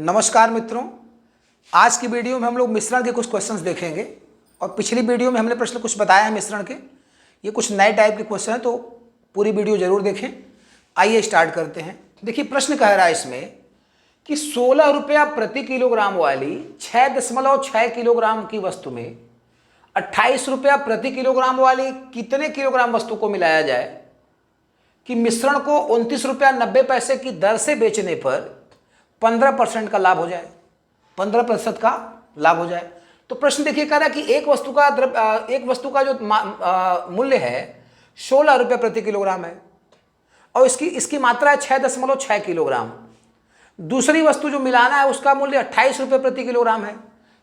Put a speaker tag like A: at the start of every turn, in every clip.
A: नमस्कार मित्रों, आज की वीडियो में हम लोग मिश्रण के कुछ क्वेश्चंस देखेंगे और पिछली वीडियो में हमने प्रश्न कुछ बताया है मिश्रण के। ये कुछ नए टाइप के क्वेश्चन हैं, तो पूरी वीडियो जरूर देखें। आइए स्टार्ट करते हैं। देखिए प्रश्न कह रहा है इसमें कि 16 रुपया प्रति किलोग्राम वाली 6.6 किलोग्राम की वस्तु में 28 रुपया प्रति किलोग्राम वाली कितने किलोग्राम वस्तु को मिलाया जाए कि मिश्रण को 29 रुपया 90 पैसे की दर से बेचने पर 15% का लाभ हो जाए, 15% का लाभ हो जाए। तो प्रश्न देखिए कह रहा है कि एक वस्तु का जो मूल्य है 16 रुपये प्रति किलोग्राम है और इसकी मात्रा है 6.6 किलोग्राम। दूसरी वस्तु जो मिलाना है उसका मूल्य 28 रुपये प्रति किलोग्राम है।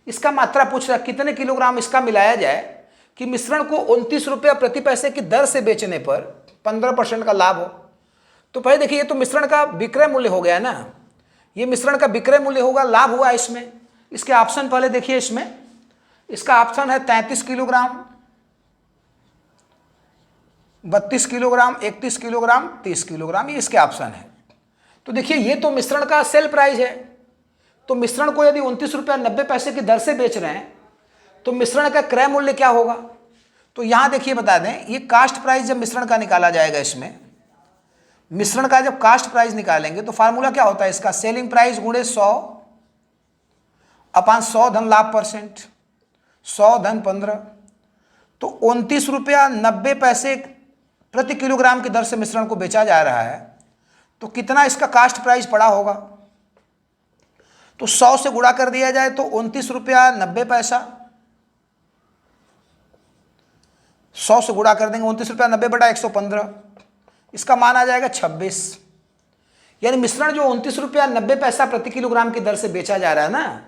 A: इसका मात्रा पूछ रहा है कितने किलोग्राम इसका मिलाया जाए कि मिश्रण को 29 रुपया प्रति पैसे की दर से बेचने पर 15% का लाभ हो। तो पहले देखिए ये तो मिश्रण का विक्रय मूल्य हो गया ना, ये मिश्रण का विक्रय मूल्य होगा, लाभ हुआ इसमें। इसके ऑप्शन पहले देखिए, इसमें इसका ऑप्शन है 33 किलोग्राम, 32 किलोग्राम, 31 किलोग्राम, 30 किलोग्राम, ये इसके ऑप्शन है। तो देखिए ये तो मिश्रण का सेल प्राइस है, तो मिश्रण को यदि 29 रुपया 90 पैसे की दर से बेच रहे हैं तो मिश्रण का क्रय मूल्य क्या होगा। तो यहां देखिए बता दें, ये कास्ट प्राइस जब मिश्रण का निकाला जाएगा, इसमें मिश्रण का जब कास्ट प्राइस निकालेंगे तो फार्मूला क्या होता है इसका, सेलिंग प्राइस गुणे 100/100 धन लाभ परसेंट, 100 धन 15। तो 29 रुपया 90 पैसे प्रति किलोग्राम की दर से मिश्रण को बेचा जा रहा है, तो कितना इसका कास्ट प्राइस पड़ा होगा। तो 100 से गुणा कर दिया जाए तो 29 रुपया 90 पैसा, 100 से गुणा कर देंगे 29 रुपया 90 बटा 115, इसका मान आ जाएगा 26। यानी मिश्रण जो 29 रुपया 90 पैसा प्रति किलोग्राम की दर से बेचा जा रहा है ना,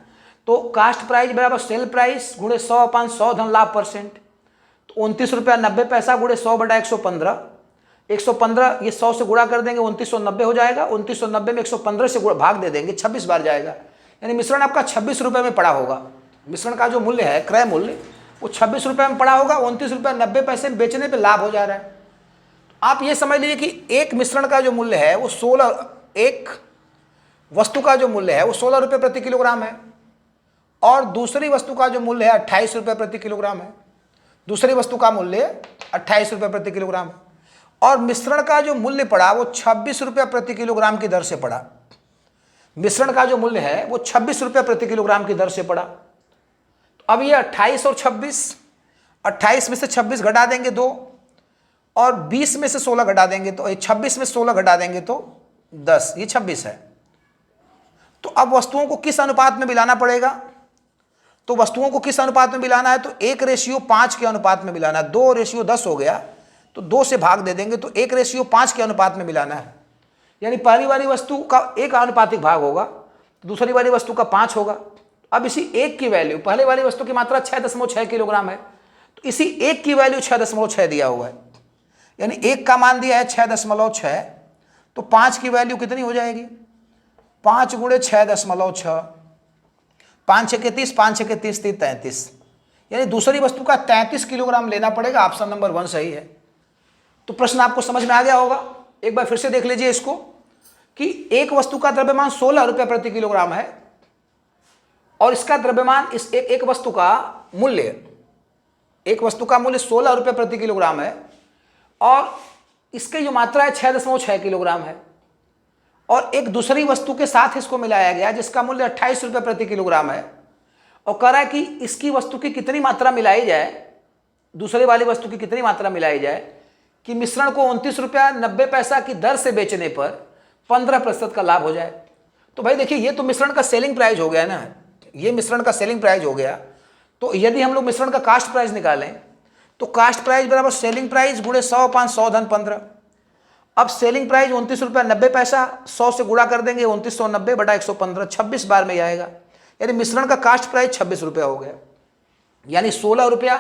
A: तो कास्ट प्राइस बराबर सेल प्राइस गुणे 100/100 धन लाभ परसेंट। तो 29 रुपया 90 पैसा गुणे 100 बटा 115, 115 ये 100 से गुणा कर देंगे 2990 हो जाएगा, 2990 में 115 से भाग दे देंगे, 26 बार जाएगा। यानी मिश्रण आपका 26 रुपये में पड़ा होगा। मिश्रण का जो मूल्य है, क्रय मूल्य, वो 26 रुपये में पड़ा होगा। 29 रुपया 90 पैसे में बेचने पर लाभ हो जा रहा है। आप ये समझ लीजिए कि एक मिश्रण का जो मूल्य है वो 16, एक वस्तु का जो मूल्य है वो 16 रुपये प्रति किलोग्राम है और दूसरी वस्तु का जो मूल्य है 28 रुपये प्रति किलोग्राम है। दूसरी वस्तु का मूल्य 28 रुपये प्रति किलोग्राम है और मिश्रण का जो मूल्य पड़ा वो 26 रुपये प्रति किलोग्राम की दर से पड़ा। मिश्रण का जो मूल्य है वो 26 रुपये प्रति किलोग्राम की दर से पड़ा। तो अब ये 28 और 26, 28 में से 26 घटा देंगे 2 और 20 में से 16 घटा देंगे तो 26 में 16 घटा देंगे तो 10, ये 26 है। तो अब वस्तुओं को किस अनुपात में मिलाना पड़ेगा, तो वस्तुओं को किस अनुपात में मिलाना है, तो 1:5 के अनुपात में मिलाना है। 2:10 हो गया तो 2 से भाग दे देंगे, तो 1:5 के अनुपात में मिलाना है। यानी पहली वाली वस्तु का 1 आनुपातिक भाग होगा, दूसरी वाली वस्तु का 5 होगा। अब इसी 1 की वैल्यू, पहले वाली वस्तु की मात्रा 6.6 किलोग्राम है, तो इसी 1 की वैल्यू 6.6 दिया हुआ है। यानी 1 का मान दिया है 6.6, तो 5 की वैल्यू कितनी हो जाएगी, 5 गुणे 6.6, 5 6 के 30, 5 6 के 30, 33। यानी दूसरी वस्तु का 33 किलोग्राम लेना पड़ेगा। ऑप्शन नंबर 1 सही है। तो प्रश्न आपको समझ में आ गया होगा। एक बार फिर से देख लीजिए इसको कि एक वस्तु का द्रव्यमान 16 रुपये प्रति किलोग्राम है और इसका द्रव्यमान, इस एक वस्तु का मूल्य, एक वस्तु का मूल्य 16 रुपये प्रति किलोग्राम है और इसकी जो मात्रा है 6.6 किलोग्राम है और एक दूसरी वस्तु के साथ इसको मिलाया गया जिसका मूल्य 28 रुपये प्रति किलोग्राम है और कह रहा है कि इसकी वस्तु की कितनी मात्रा मिलाई जाए, दूसरी वाली वस्तु की कितनी मात्रा मिलाई जाए कि मिश्रण को 29 रुपया 90 पैसा की दर से बेचने पर 15% का लाभ हो जाए। तो भाई देखिए ये तो मिश्रण का सेलिंग प्राइस हो गया ना, ये मिश्रण का सेलिंग प्राइस हो गया। तो यदि हम लोग मिश्रण का कास्ट प्राइस निकालें तो कास्ट प्राइस बराबर सेलिंग प्राइस गुणे 100/100 धन 15। अब सेलिंग प्राइस 29 रुपया 90 पैसा, 100 से गुणा कर देंगे 2990 बटा 115, 26 बार में आएगा। यानी मिश्रण का कास्ट प्राइस 26 रुपया हो गया। यानी 16 रुपया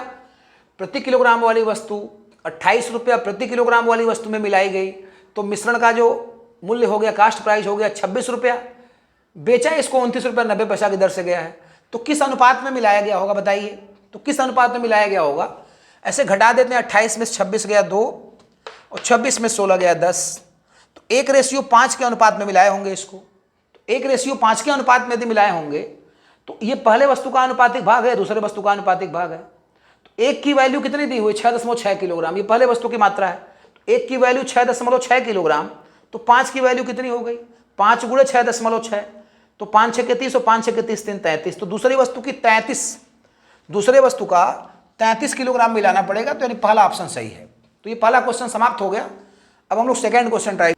A: प्रति किलोग्राम वाली वस्तु 28 रुपया प्रति किलोग्राम वाली वस्तु में मिलाई गई, तो मिश्रण का जो मूल्य हो गया, कास्ट प्राइस हो गया 26 रुपया, बेचा इसको 29 रुपया 90 पैसा की दर से गया है। तो किस अनुपात में मिलाया गया होगा बताइए, तो किस अनुपात में मिलाया गया होगा। ऐसे घटा देते हैं, 28 में 26 गया 2 और 26 में 16 गया 10, तो 1:5 के अनुपात में मिलाए होंगे इसको। तो 1:5 के अनुपात में यदि मिलाए होंगे तो ये पहले वस्तु का अनुपातिक भाग है, दूसरे वस्तु का अनुपातिक भाग है। तो 1 की वैल्यू कितनी दी हुई, 6.6 किलोग्राम, ये पहले वस्तु की मात्रा है। तो 1 की वैल्यू 6.6 किलोग्राम, तो 5 की वैल्यू कितनी हो गई, 5 × 6.6, तो 5 × 6 = 30 और 5 × 6 = 30, 33। तो दूसरी वस्तु की 33, दूसरे वस्तु का 33 किलोग्राम मिलाना पड़ेगा। तो यानी पहला ऑप्शन सही है। तो ये पहला क्वेश्चन समाप्त हो गया। अब हम लोग सेकेंड क्वेश्चन ट्राई,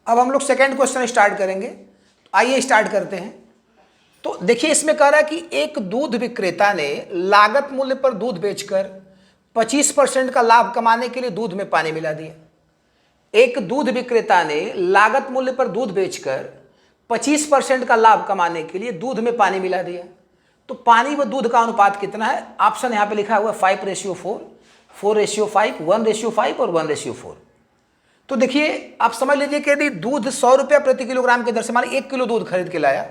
A: अब हम लोग सेकेंड क्वेश्चन स्टार्ट करेंगे। आइए स्टार्ट करते हैं। तो देखिए इसमें कह रहा है कि एक दूध विक्रेता ने लागत मूल्य पर दूध बेचकर 25% का लाभ कमाने के लिए दूध में पानी मिला दिया। एक दूध विक्रेता ने लागत मूल्य पर दूध बेचकर 25% का लाभ कमाने के लिए दूध में पानी मिला दिया। तो पानी व दूध का अनुपात कितना है, ऑप्शन यहाँ पे लिखा हुआ है 5:4, 4:5, 1:5 और 1:4। तो देखिए आप समझ लीजिए कि यदि दूध 100 रुपया प्रति किलोग्राम की दर से, मान 1 किलो दूध खरीद के लाया,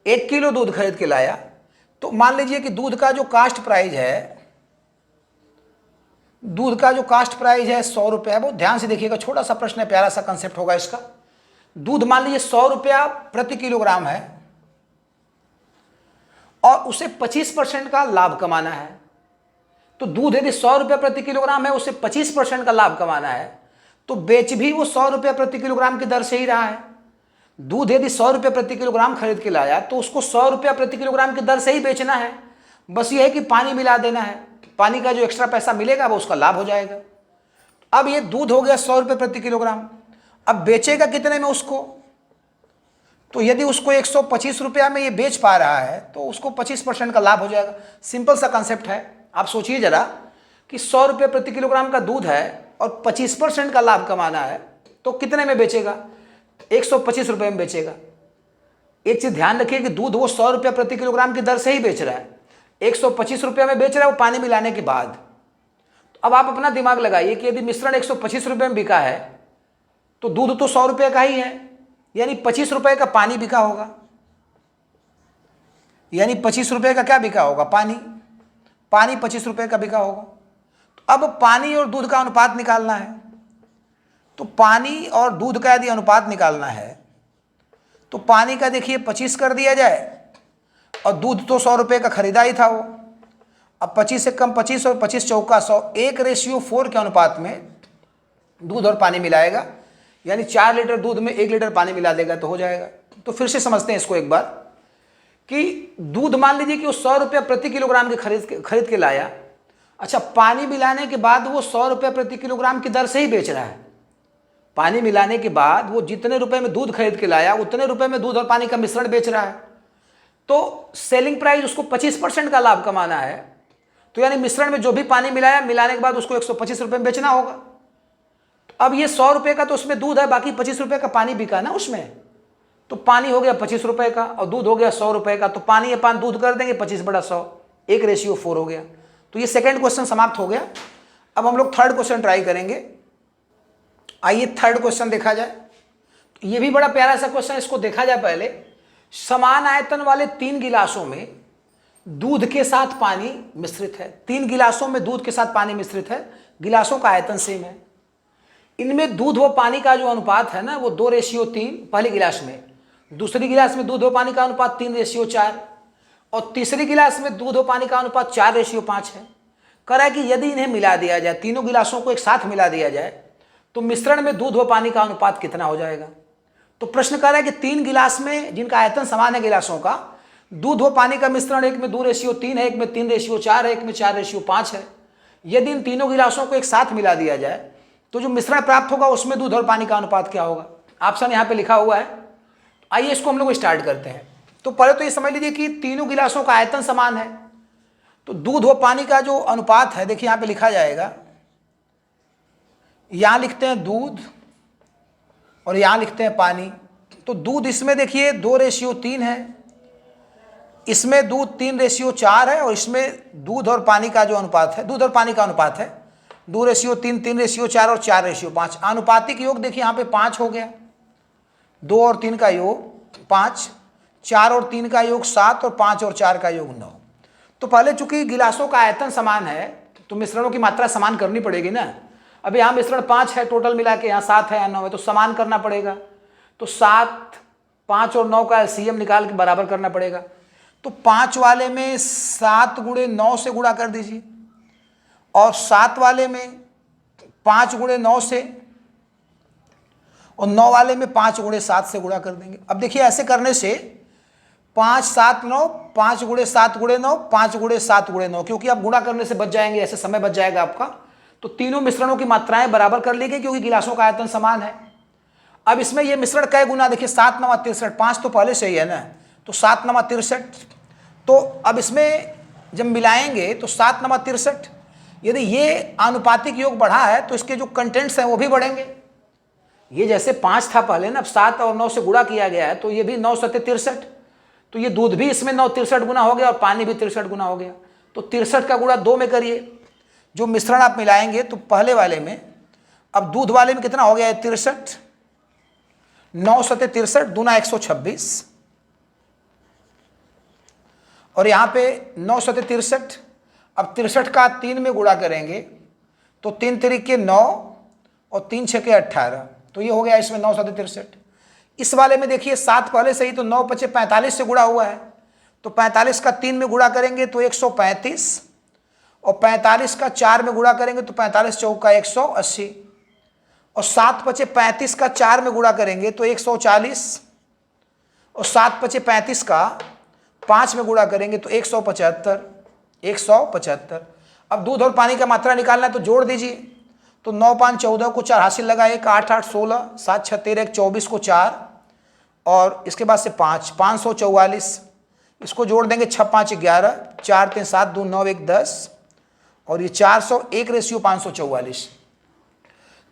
A: 1 किलो दूध खरीद के लाया, तो मान लीजिए कि दूध का जो कास्ट प्राइस है, दूध का जो कास्ट प्राइस है 100 रुपया है। बहुत ध्यान से देखिएगा, छोटा सा प्रश्न है, प्यारा सा कंसेप्ट होगा इसका। दूध मान लीजिए 100 रुपया प्रति किलोग्राम है और उसे 25% का लाभ कमाना है। तो दूध यदि 100 रुपया प्रति किलोग्राम है, उसे 25% का लाभ कमाना है, तो बेच भी वो 100 रुपया प्रति किलोग्राम की दर से ही रहा है। दूध यदि 100 रुपया प्रति किलोग्राम खरीद के लाया तो उसको 100 रुपया प्रति किलोग्राम की दर से ही बेचना है। बस ये है कि पानी मिला देना है, पानी का जो एक्स्ट्रा पैसा मिलेगा वो उसका लाभ हो जाएगा। अब ये दूध हो गया 100 रुपये प्रति किलोग्राम, अब बेचेगा कितने में उसको, तो यदि उसको 125 रुपया में ये बेच पा रहा है तो उसको 25% का लाभ हो जाएगा। सिंपल सा कंसेप्ट है। आप सोचिए जरा कि 100 रुपये प्रति किलोग्राम का दूध है और 25% का लाभ कमाना है, तो कितने में बेचेगा, 125 रुपये में बेचेगा। एक चीज़ ध्यान रखिए कि दूध वो 100 रुपया प्रति किलोग्राम की दर से ही बेच रहा है, 125 रुपये में बेच रहा है वो पानी मिलाने के बाद। तो अब आप अपना दिमाग लगाइए कि यदि मिश्रण 125 रुपये में बिका है तो दूध तो 100 रुपये का ही है, यानी 25 रुपये का पानी बिका होगा, यानी 25 रुपये का क्या बिका होगा, पानी, पानी 25 रुपये का बिका होगा। तो अब पानी और दूध का अनुपात निकालना है। तो पानी और दूध का यदि अनुपात निकालना है तो पानी का देखिए 25 कर दिया जाए और दूध तो 100 रुपये का खरीदा ही था वो। अब 25 से कम 25 और 25 चौका 100, 1:4 के अनुपात में दूध और पानी मिलाएगा, यानी 4 लीटर दूध में 1 लीटर पानी मिला देगा तो हो जाएगा। तो फिर से समझते हैं इसको एक बार कि दूध मान लीजिए कि वो 100 रुपया प्रति किलोग्राम के खरीद के लाया। अच्छा, पानी मिलाने के बाद वो 100 रुपया प्रति किलोग्राम की दर से ही बेच रहा है। पानी मिलाने के बाद वो जितने रुपए में दूध खरीद के लाया उतने रुपए में दूध और पानी का मिश्रण बेच रहा है। तो सेलिंग प्राइस उसको 25% का लाभ कमाना है, तो यानी मिश्रण में जो भी पानी मिलाया, मिलाने के बाद उसको 125 रुपये में बेचना होगा। अब ये 100 रुपये का तो उसमें दूध है, बाकी 25 रुपये का पानी बिका ना उसमें, तो पानी हो गया 25 रुपये का और दूध हो गया 100 रुपये का। तो पानी या दूध कर देंगे 25/100, 1:4 हो गया। तो ये सेकेंड क्वेश्चन समाप्त हो गया। अब हम लोग थर्ड क्वेश्चन ट्राई करेंगे। आइए थर्ड क्वेश्चन देखा जाए। ये भी बड़ा प्यारा सा क्वेश्चन, इसको देखा जाए पहले। समान आयतन वाले 3 गिलासों में दूध के साथ पानी मिश्रित है। 3 गिलासों में दूध के साथ पानी मिश्रित है, गिलासों का आयतन सेम है। इनमें दूध व पानी का जो अनुपात है ना वो 2:3 पहले गिलास में, दूसरी गिलास में दूध व पानी का अनुपात 3:4 और तीसरी गिलास में दूध व पानी का अनुपात 4:5 है। कह रहा है कि यदि इन्हें मिला दिया जाए, तीनों गिलासों को एक साथ मिला दिया जाए तो मिश्रण में दूध व पानी का अनुपात कितना हो जाएगा। तो प्रश्न कर रहा है कि 3 गिलास में जिनका आयतन समान है गिलासों का, दूध व पानी का मिश्रण एक में 2:3 है, एक में 3:4 है, एक में 4:5 है। यदि इन तीनों गिलासों को एक साथ मिला दिया जाए तो जो मिश्रण प्राप्त होगा उसमें दूध और पानी का अनुपात क्या होगा। ऑप्शन यहाँ पे लिखा हुआ है। आइए इसको हम लोग स्टार्ट करते हैं। तो पहले तो ये समझ लीजिए कि तीनों गिलासों का आयतन समान है, तो दूध व पानी का जो अनुपात है देखिए यहाँ पे लिखा जाएगा, यहाँ लिखते हैं दूध और यहाँ लिखते हैं पानी। तो दूध इसमें देखिए 2:3 है, इसमें दूध 3:4 है और इसमें दूध और पानी का जो अनुपात है, दूध और पानी का अनुपात है 2:3, 3:4 और 4:5। आनुपातिक योग देखिए यहाँ पे 5 हो गया, 2 और 3 का योग 5, 4 और 3 का योग 7 और 5 और 4 का योग 9। तो पहले चूंकि गिलासों का आयतन समान है तो मिश्रणों की मात्रा समान करनी पड़ेगी ना। अब यहाँ मिश्रण 5 है टोटल मिला के, यहाँ 7 है, यहाँ 9 है, तो समान करना पड़ेगा। तो 7, 5 और 9 का एलसीएम निकाल के बराबर करना पड़ेगा। तो 5 वाले में 7 गुणे 9 से गुणा कर दीजिए और 7 वाले में 5 गुणे 9 से और 9 वाले में 5 गुणे 7 से गुणा कर देंगे। अब देखिए ऐसे करने से 5 7 9, 5 गुणे 7 गुणे 9, 5 गुणे 7 गुणे 9, क्योंकि आप गुणा करने से बच जाएंगे, ऐसे समय बच जाएगा आपका। तो तीनों मिश्रणों की मात्राएं बराबर कर ली गई क्योंकि गिलासों का आयतन समान है। अब इसमें ये मिश्रण कै गुना, देखिए 7 9 63, 5 तो पहले से ही है ना, तो 7 9 63। तो अब इसमें जब मिलाएंगे तो 7 9 63, यदि ये आनुपातिक योग बढ़ा है तो इसके जो कंटेंट्स हैं वो भी बढ़ेंगे। ये जैसे 5 था पहले ना, अब 7 और 9 से गुणा किया गया है तो ये भी 9 7 63, तो ये दूध भी इसमें 9 63 गुना हो गया और पानी भी 63 गुना हो गया। तो 63 का गुणा 2 में करिए, जो मिश्रण आप मिलाएंगे तो पहले वाले में, अब दूध वाले में कितना हो गया है 63, 9 7 63 दूना 126, और यहाँ पे 9 7 63, अब 63 का 3 में गुणा करेंगे तो 3 3 9 और 3 6 18, तो ये हो गया इसमें 9 7 63। इस वाले में देखिए 7 पहले से ही, तो 9 5 45 से गुणा हुआ है, तो 45 का 3 में गुणा करेंगे तो 135, और 45 का 4 में गुणा करेंगे तो 45 चौका 180, और 7 5 35 का 4 में गुणा करेंगे तो 140, और 7 5 35 का 5 में गुणा करेंगे तो 175, 175। अब दूध और पानी का मात्रा निकालना है तो जोड़ दीजिए, तो 9 5 14 को 4 हासिल लगाए, 8 8 16, 7 6 13, 24 को 4, और इसके बाद से 5 544, इसको जोड़ देंगे 6 5 11, 4 3 7 2 9 1 10, और ये 401 रेशियो 544।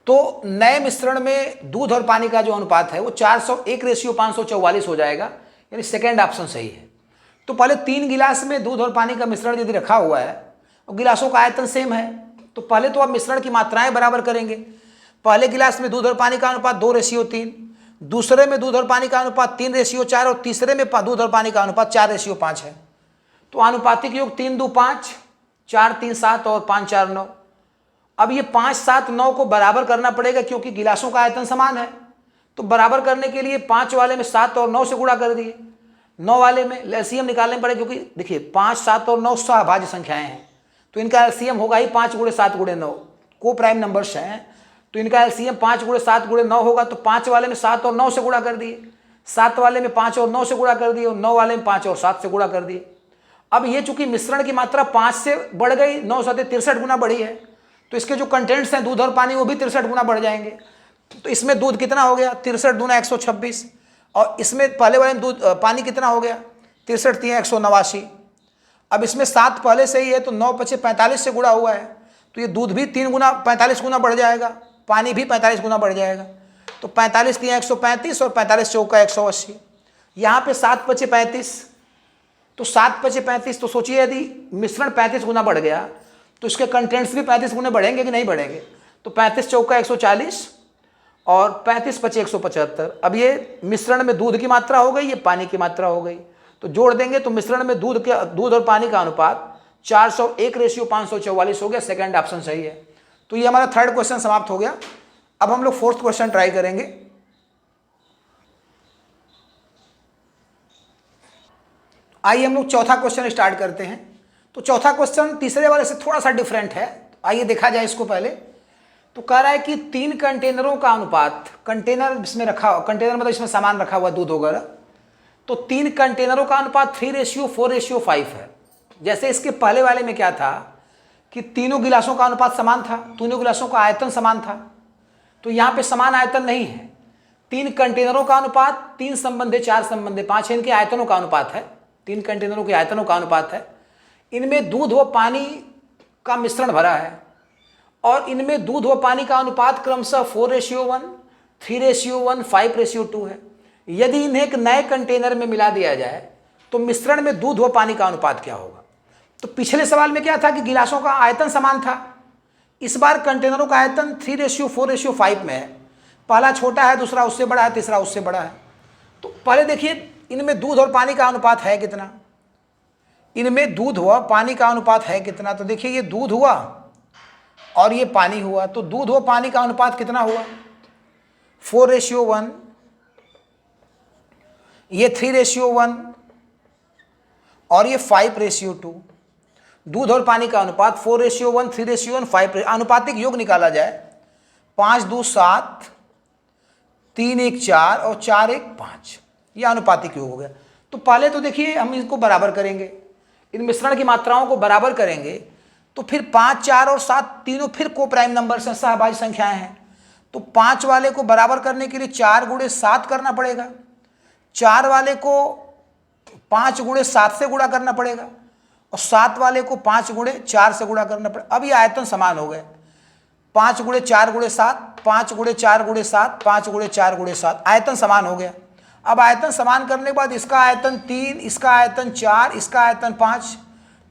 A: तो नए मिश्रण में दूध और पानी का जो अनुपात है वो 401 रेशियो 544 हो जाएगा, यानी सेकेंड ऑप्शन सही है। तो पहले 3 गिलास में दूध और पानी का मिश्रण यदि रखा हुआ है और गिलासों का आयतन सेम है, तो पहले तो आप मिश्रण की मात्राएं बराबर करेंगे। पहले गिलास में दूध और पानी का अनुपात 2 रेशियो 3, दूसरे में दूध और पानी का अनुपात 3 रेशियो 4, और तीसरे में दूध और पानी का अनुपात 4 रेशियो 5 है। तो आनुपातिक योग 3 2 5, 4 3 7 और 5 4 9। अब ये 5 7 9 को बराबर करना पड़ेगा क्योंकि गिलासों का आयतन समान है। तो बराबर करने के लिए 5 वाले में 7 और 9 से गुणा कर दिए, 9 वाले में एलसीएम निकालने पड़े, क्योंकि देखिए 5 7 और 9 सहभाज्य संख्याएं हैं, तो इनका एलसीएम होगा ही 5 गुणे 7 गुणे 9, को प्राइम नंबर्स हैं, तो इनका एलसीएम 5 गुणे 7 गुणे 9 होगा। तो 5 वाले में 7 और 9 से गुणा कर दिए, 7 वाले में 5 और 9 से गुणा कर दिए, और 9 वाले में 5 और 7 से गुणा कर दिए। अब ये चूंकि मिश्रण की मात्रा 5 से बढ़ गई, 9 7 63 गुना बढ़ी है, तो इसके जो कंटेंट्स हैं दूध और पानी वो भी 63 गुना बढ़ जाएंगे। तो इसमें दूध कितना हो गया 63 दूना 126, और इसमें पहले वाले में दूध पानी कितना हो गया 63 3 189। अब इसमें 7 पहले से ही है तो 9 5 45 से गुणा हुआ है, तो ये दूध भी 3 गुना 45 गुना बढ़ जाएगा, पानी भी 45 गुना बढ़ जाएगा। तो 45 3 135 और 45 चौका 180। यहाँ पे 7 5 35, तो 7 5 35, तो सोचिए यदि मिश्रण 35 गुना बढ़ गया तो इसके कंटेंट्स भी 35 गुने बढ़ेंगे कि नहीं बढ़ेंगे। तो 35 चौका 140 और 35 5 175। अब ये मिश्रण में दूध की मात्रा हो गई, ये पानी की मात्रा हो गई, तो जोड़ देंगे तो मिश्रण में दूध और पानी का अनुपात 401 रेशियो 544 हो गया, सेकंड ऑप्शन सही है। तो ये हमारा थर्ड क्वेश्चन समाप्त हो गया। अब हम लोग फोर्थ क्वेश्चन ट्राई करेंगे। आइए हम लोग चौथा क्वेश्चन स्टार्ट करते हैं। तो चौथा क्वेश्चन तीसरे वाले से थोड़ा सा डिफरेंट है, आइए देखा जाए इसको पहले। तो कह रहा है कि 3 कंटेनरों का अनुपात, कंटेनर इसमें रखा, कंटेनर मतलब इसमें सामान रखा हुआ दूध वगैरह, तो 3 कंटेनरों का अनुपात 3:4:5 है। जैसे इसके पहले वाले में क्या था कि तीनों गिलासों का अनुपात समान था, तीनों गिलासों का आयतन समान था, तो यहाँ पे समान आयतन नहीं है। 3 कंटेनरों का अनुपात 3 संबंधे 4 संबंधे 5 इनके आयतनों का अनुपात है, 3 कंटेनरों के आयतनों का अनुपात है। इनमें दूध व पानी का मिश्रण भरा है और इनमें दूध व पानी का अनुपात क्रमशः 4:1, 3:1, 5:2 है। यदि इन्हें एक नए कंटेनर में मिला दिया जाए तो मिश्रण में दूध व पानी का अनुपात क्या होगा। तो पिछले सवाल में क्या था कि गिलासों का आयतन समान था, इस बार कंटेनरों का आयतन 3:4:5 में है। पहला छोटा है, दूसरा उससे बड़ा है, तीसरा उससे बड़ा है। तो पहले देखिए इनमें दूध और पानी का अनुपात है कितना, इनमें दूध हुआ पानी का अनुपात है कितना। तो देखिए ये दूध हुआ और ये पानी हुआ, तो दूध व पानी का अनुपात कितना हुआ 4:1। ये 3:1 और ये 5:2। दूध और पानी का अनुपात 4:1, 3:1, 5। अनुपातिक योग निकाला जाए, 5×2 7, 3×1 4 और 4×1 5। ये अनुपातिक योग हो गया। तो पहले तो देखिए हम इसको बराबर करेंगे, इन मिश्रण की मात्राओं को बराबर करेंगे, तो फिर 5, 4 और 7 तीनों फिर को प्राइम नंबर से सहभाज्य संख्याएं हैं। तो 5 वाले को बराबर करने के लिए 4×7 करना पड़ेगा, 4 वाले को 5×7 से गुणा करना पड़ेगा और 7 वाले को 5×4 से गुणा करना पड़ेगा। अब ये आयतन समान हो गए, 5×4×7, 5×4×7, 5×4×7, आयतन समान हो गया। अब आयतन समान करने के बाद इसका आयतन 3, इसका आयतन 4, इसका आयतन 5,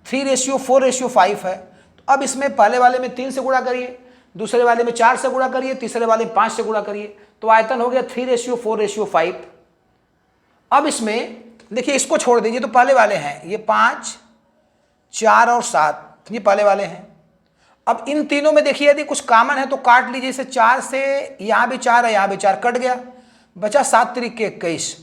A: 3:4:5 है। तो अब इसमें पहले वाले में 3 से गुणा करिए, दूसरे वाले में 4 से गुणा करिए, तीसरे वाले में 5 से गुणा करिए, तो आयतन हो गया 3:4:5। अब इसमें देखिए इसको छोड़ दीजिए, तो पहले वाले हैं ये 5, 4 और 7, ये पहले वाले हैं। अब इन तीनों में देखिए यदि कुछ कॉमन है तो काट लीजिए। इसे 4 से यहाँ भी 4 है, यहाँ भी 4, कट गया, बचा 7×3=21।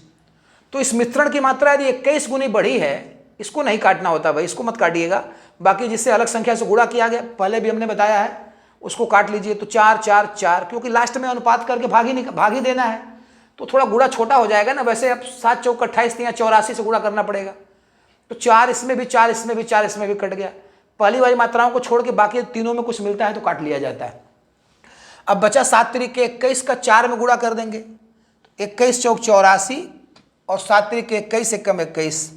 A: तो इस मिश्रण की मात्रा यदि 21 गुनी बढ़ी है, इसको नहीं काटना होता भाई, इसको मत काटिएगा। बाकी जिससे अलग संख्या से गुणा किया गया, पहले भी हमने बताया है, उसको काट लीजिए। तो 4 4 4, क्योंकि लास्ट में अनुपात करके भाग ही देना है, तो थोड़ा गुणा छोटा हो जाएगा ना। वैसे अब 7 चौक 28 या 84 से गुणा करना पड़ेगा। तो 4 इसमें भी, 4 इसमें भी, 4 इसमें भी, कट गया। पहली वाली मात्राओं को छोड़ के बाकी तीनों में कुछ मिलता है तो काट लिया जाता है। अब बचा 7×21 का 4 में गुणा कर देंगे, 21 चौक 84 और 7×21 = 21।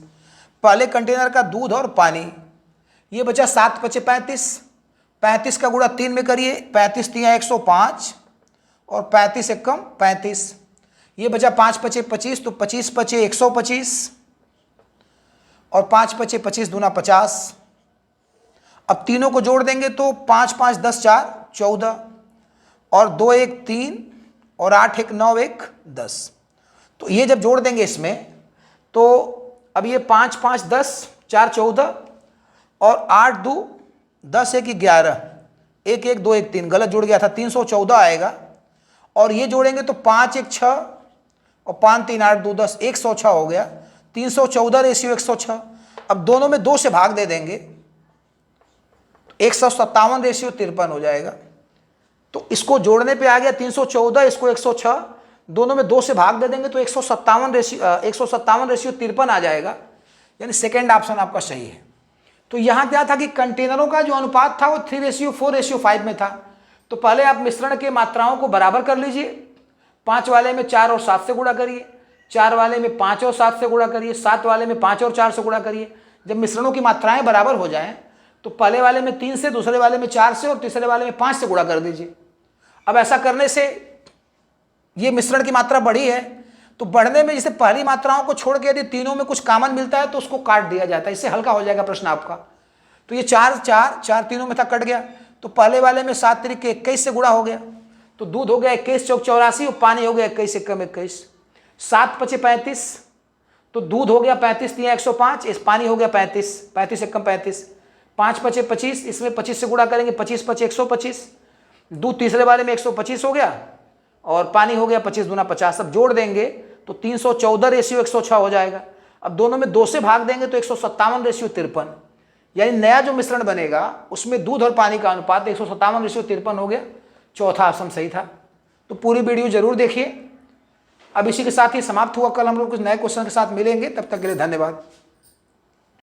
A: पहले कंटेनर का दूध और पानी, ये बचा 7×5=35, 35 का गुणा 3 में करिए, 35×3 = 105 और 35×1 = 35। ये बचा 5×5=25, तो 25×5 = 125 और 5×5=25 दूना 50। अब तीनों को जोड़ देंगे तो 5 5 10 4 14 और 2 1 3 और 8 1 9 1 10। तो ये जब जोड़ देंगे इसमें, तो अब ये 5 5 10 4 14 और 8 2 10 1 11, 1 1 2 1 3, गलत जुड़ गया था, 314 आएगा। और ये जोड़ेंगे तो 5 1 6 और 5 3 8 2 10, 106 हो गया। 314:106। अब दोनों में 2 से भाग दे देंगे, 157:53 हो जाएगा। तो इसको जोड़ने पे आ गया 314, इसको 106, दोनों में 2 से भाग दे देंगे तो 157:53 आ जाएगा। यानी सेकेंड ऑप्शन आपका सही है। तो यहाँ क्या था कि कंटेनरों का जो अनुपात था वो 3:4:5 में था। तो पहले आप मिश्रण के मात्राओं को बराबर कर लीजिए। 5 वाले में 4 और 7 से गुणा करिए, 4 वाले में 5 और 7 से गुणा करिए, 7 वाले में 5 और 4 से गुणा करिए। जब मिश्रणों की मात्राएं बराबर हो जाएं तो पहले वाले में 3 से, दूसरे वाले में 4 से और तीसरे वाले में 5 से गुणा कर दीजिए। अब ऐसा करने से ये मिश्रण की मात्रा बढ़ी है, तो बढ़ने में जैसे पहली मात्राओं को छोड़ के यदि तीनों में कुछ कॉमन मिलता है तो उसको काट दिया जाता है, इससे हल्का हो जाएगा प्रश्न आपका। तो ये 4 4 4 तीनों में था, कट गया। तो पहले वाले में 7×21 से गुणा हो गया, तो दूध हो गया 21 चौक 84 और पानी हो गया 21 × 21। 7×5=35, तो दूध हो गया 35×3 = 105, इस पानी हो गया 35, 35 × 35। 5×5=25, इसमें 25 से गुणा करेंगे, 25×5 = 125। दूध तीसरे वाले में 125 हो गया और पानी हो गया 25 दूना 50। अब जोड़ देंगे तो 314:106 हो जाएगा। अब दोनों में 2 से भाग देंगे तो 157:53। यानी नया जो मिश्रण बनेगा उसमें दूध और पानी का अनुपात 157:53 हो गया। चौथा ऑप्शन सही था। तो पूरी वीडियो जरूर देखिए। अब इसी के साथ ही समाप्त हुआ। कल हम लोग कुछ नए क्वेश्चन के साथ मिलेंगे, तब तक के लिए धन्यवाद।